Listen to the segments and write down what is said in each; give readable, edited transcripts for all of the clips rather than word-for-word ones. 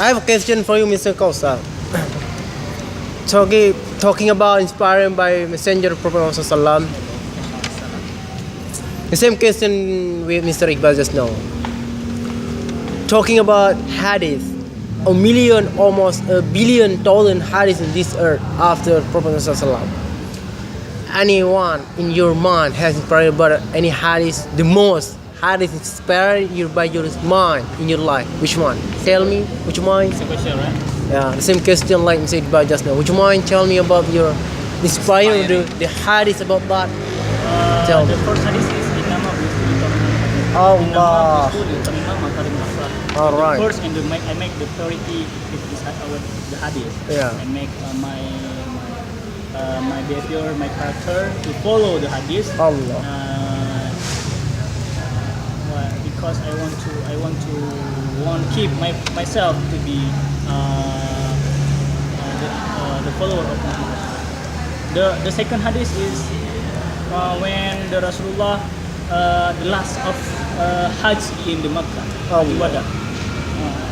I have a question for you, Mr. Kosa. Talking about inspiring by Messenger of Prophet Muhammad Sallam. The same question with Mr. Iqbal just now. Talking about hadith, a million, almost a billion thousand hadiths in this earth after Prophet Muhammad Sallam. Anyone in your mind has inspired by any hadith, the most hadith inspired you by your mind in your life? Which one? Tell me, which one? It's a question, right? Yeah, the same question like Mr. Iqbal just now. Would you mind tell me about your inspiring the hadith about that? Tell The me. first hadith is Inama Allah. Alright. First, and I make the priority with the hadith. Yeah. I make my behavior, my character to follow the hadith. Allah. Because I want to keep myself to be the follower of Muhammad. The second hadith is when the Rasulullah the last of Hajj in the Makkah. Allah. Wada.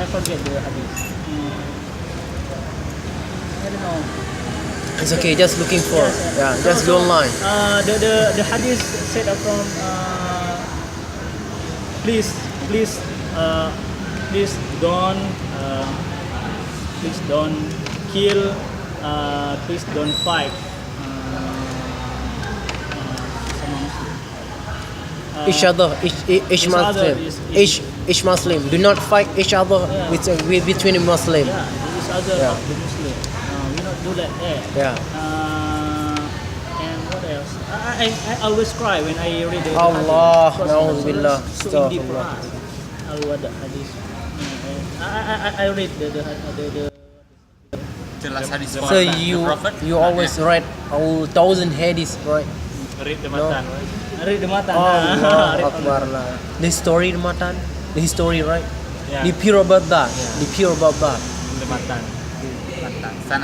I forget the hadith. I don't know. It's okay, just looking for. Yes, Yeah, just go online. The hadith said from please don't kill, please don't fight. Each other, each Muslim, is- each Muslim. Do not fight each other with between Muslim. Yeah, each other Yeah. of the Muslim. We not do that. Yeah. And what else? I always cry when I read the Allah, hadith. na'udzubillah. So deep for Astaghfirullah. us. Al-Wada hadith. I read the Jelas hadis So Quran. you The Prophet. always read all 1,000 hadiths, right? read the matan. Read the matan. Allah Read Akbar lah. The story matan, the history, right? Yeah. The pure about that. The pure about that. the matan. Sana.